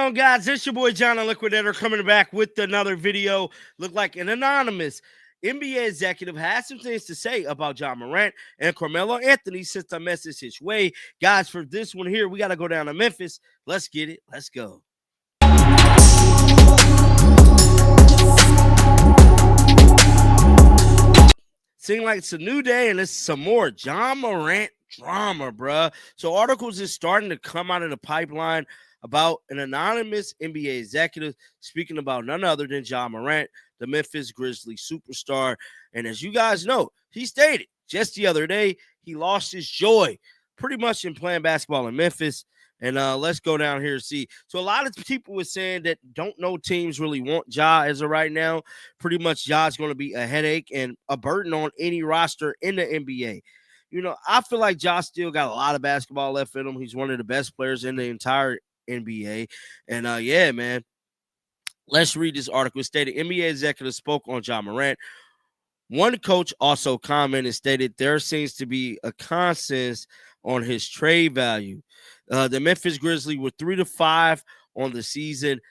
on, guys? It's your boy John the Liquidator coming back with another video. Look like an anonymous NBA executive has some things to say about Ja Morant and Carmelo Anthony sent a message his way. Guys, for this one here, we got to go down to Memphis. Let's get it. Let's go. Seems like it's a new day and it's some more Ja Morant drama, bruh. So articles is starting to come out of the pipeline about an anonymous NBA executive speaking about none other than Ja Morant, the Memphis Grizzlies superstar. And as you guys know, he stated just the other day he lost his joy pretty much in playing basketball in Memphis. And let's go down here and see. So a lot of people were saying that don't know teams really want Ja as of right now. Pretty much Ja's going to be a headache and a burden on any roster in the NBA. You know, I feel like Ja still got a lot of basketball left in him. He's one of the best players in the entire NBA. And yeah, man, let's read this article. It stated NBA executive spoke on Ja Morant. One coach also commented and stated there seems to be a consensus on his trade value. The Memphis Grizzlies were 3-5 on the season,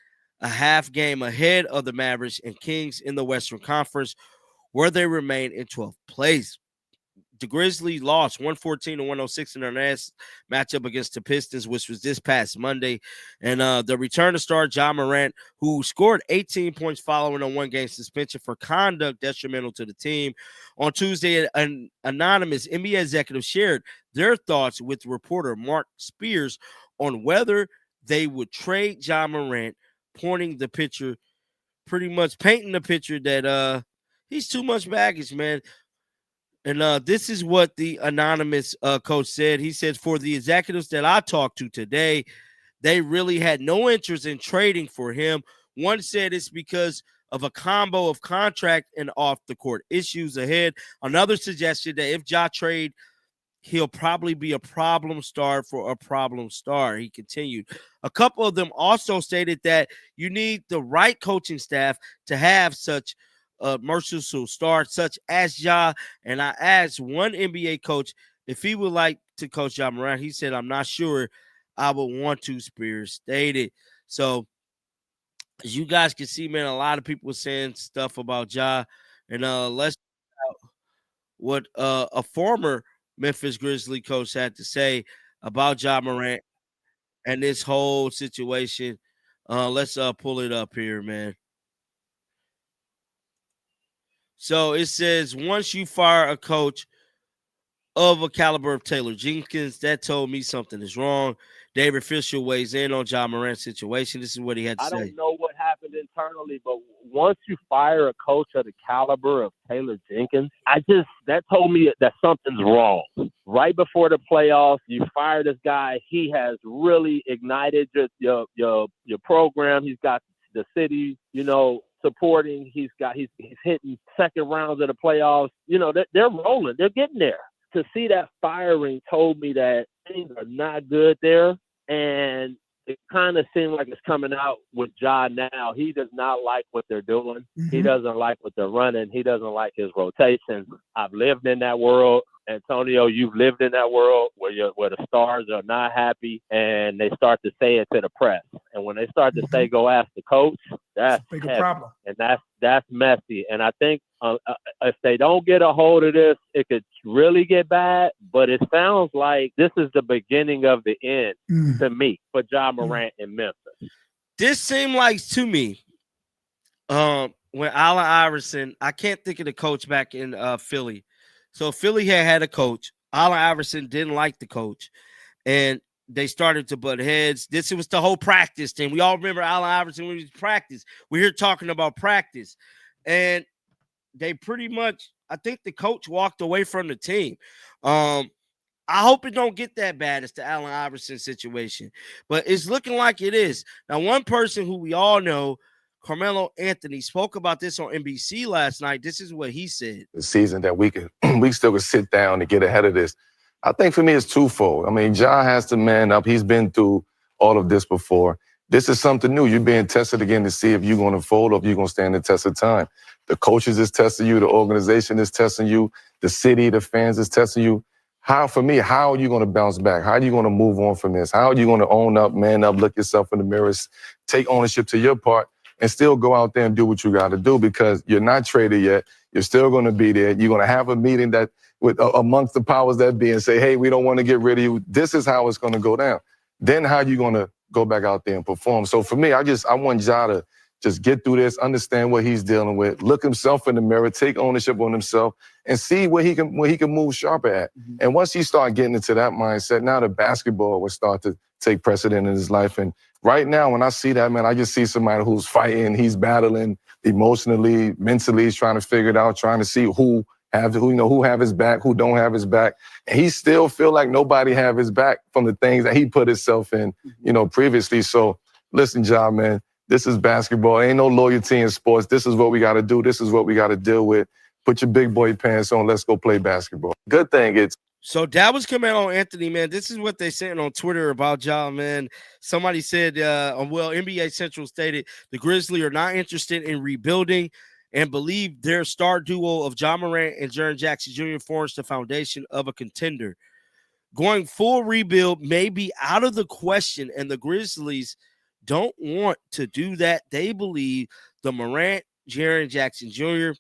a half game ahead of the Mavericks and Kings in the Western Conference, where they remain in 12th place. The Grizzlies lost 114-106 in their last matchup against the Pistons, which was this past Monday. And the return to star Ja Morant, who scored 18 points following a one-game suspension for conduct detrimental to the team. On Tuesday, an anonymous NBA executive shared their thoughts with reporter Mark Spears on whether they would trade Ja Morant, painting the picture that he's too much baggage, man. And this is what the anonymous coach said. He says, for the executives that I talked to today, they really had no interest in trading for him. One said it's because of a combo of contract and off-the-court issues ahead. Another suggested that if Ja trade, he'll probably be a problem star for a problem star. He continued. A couple of them also stated that you need the right coaching staff to have such merciful stars such as Ja. And I asked one NBA coach if he would like to coach Ja Morant. He said, I'm not sure I would want to, Spears stated. So as you guys can see, man, a lot of people saying stuff about Ja. And let's check out what a former Memphis Grizzly coach had to say about Ja Morant and this whole situation. Let's pull it up here, man. So it says, once you fire a coach of a caliber of Taylor Jenkins, that told me something is wrong. David Fisher weighs in on Ja Morant's situation. This is what he had to say. I don't know what happened internally, but once you fire a coach of the caliber of Taylor Jenkins, that told me that something's wrong. Right before the playoffs, you fire this guy. He has really ignited your program. He's got the city, supporting. He's hitting second rounds of the playoffs. They're rolling. They're getting there. To see that firing told me that things are not good there, and it kind of seemed like it's coming out with Ja now. He does not like what they're doing. Mm-hmm. He doesn't like what they're running. He doesn't like his rotation. I've lived in that world. Antonio, you've lived in that world where the stars are not happy and they start to say it to the press. And when they start to say, go ask the coach, that's a bigger problem. And that's messy. And I think if they don't get a hold of this, it could really get bad. But it sounds like this is the beginning of the end to me for Ja Morant in Memphis. This seemed like to me, when Allen Iverson, I can't think of the coach back in Philly. So Philly had a coach. Allen Iverson didn't like the coach, and they started to butt heads. This was the whole practice thing. We all remember Allen Iverson when he was practice. We're here talking about practice, and they pretty much, I think the coach walked away from the team. I hope it don't get that bad as the Allen Iverson situation, but it's looking like it is. Now, one person who we all know, Carmelo Anthony, spoke about this on NBC last night. This is what he said. The season that we still could sit down and get ahead of this. I think for me it's twofold. I mean, Ja has to man up. He's been through all of this before. This is something new. You're being tested again to see if you're going to fold or if you're going to stand the test of time. The coaches is testing you. The organization is testing you. The city, the fans is testing you. for me, how are you going to bounce back? How are you going to move on from this? How are you going to own up, man up, look yourself in the mirrors, take ownership to your part, and still go out there and do what you got to do, because you're not traded yet. You're still going to be there. You're going to have a meeting that with amongst the powers that be and say, hey, we don't want to get rid of you. This is how it's going to go down. Then how are you going to go back out there and perform? So for me, I want Ja to just get through this, understand what he's dealing with, look himself in the mirror, take ownership on himself, and see where he can move sharper at. Mm-hmm. And once he start getting into that mindset, now the basketball will start to take precedent in his life. And right now, when I see that, man, I just see somebody who's fighting, he's battling emotionally, mentally, he's trying to figure it out, trying to see who have his back, who don't have his back. And he still feel like nobody have his back from the things that he put himself in, previously. So listen, Ja, man, this is basketball. Ain't no loyalty in sports. This is what we got to do. This is what we got to deal with. Put your big boy pants on. Let's go play basketball. Good thing it's. So that was Carmelo Anthony, man. This is what they said on Twitter about Ja, man. Somebody said, NBA Central stated the Grizzlies are not interested in rebuilding and believe their star duo of Ja Morant and Jaren Jackson Jr. forms the foundation of a contender. Going full rebuild may be out of the question, and the Grizzlies don't want to do that. They believe the Morant, Jaren Jackson Jr.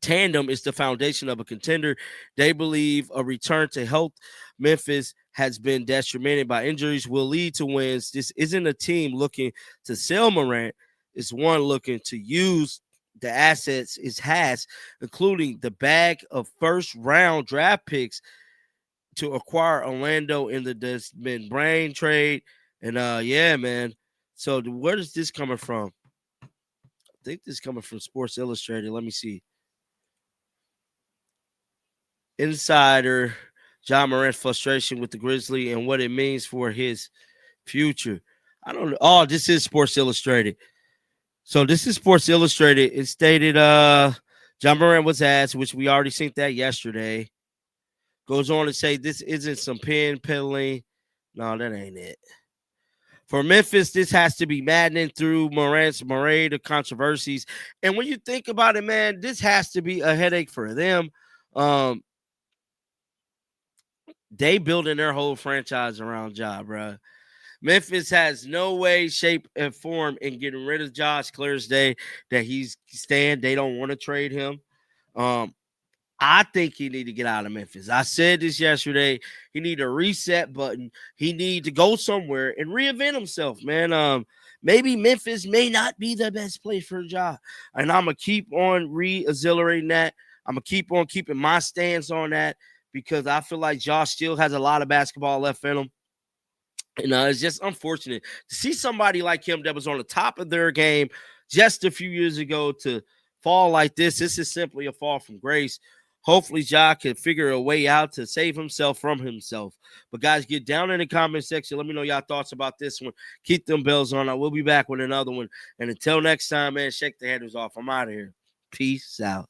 tandem is the foundation of a contender. They believe a return to health Memphis has been detrimented by injuries will lead to wins. This isn't a team looking to sell Morant. It's one looking to use the assets it has, including the bag of first-round draft picks to acquire Orlando in the Desmond Brain trade. And, yeah, man. So where is this coming from? I think this is coming from Sports Illustrated. Let me see. Insider, Ja Morant's frustration with the Grizzlies and what it means for his future. I don't know. Oh, this is Sports Illustrated. So this is Sports Illustrated. It stated Ja Morant was asked, which we already seen that yesterday. Goes on to say this isn't some pen peddling. No, that ain't it. For Memphis, this has to be maddening through Morant's parade of controversies. And when you think about it, man, this has to be a headache for them. They building their whole franchise around Ja, bro. Memphis has no way, shape, and form in getting rid of Josh. Clear as day that he's staying. They don't want to trade him. I think he need to get out of Memphis. I said this yesterday. He need a reset button. He need to go somewhere and reinvent himself, man. Maybe Memphis may not be the best place for Ja. And I'm going to keep on re-exhilarating that. I'm going to keep on keeping my stance on that because I feel like Josh still has a lot of basketball left in him. And it's just unfortunate to see somebody like him that was on the top of their game just a few years ago to fall like this. This is simply a fall from grace. Hopefully, Ja can figure a way out to save himself from himself. But, guys, get down in the comment section. Let me know y'all thoughts about this one. Keep them bells on. I will be back with another one. And until next time, man, shake the headers off. I'm out of here. Peace out.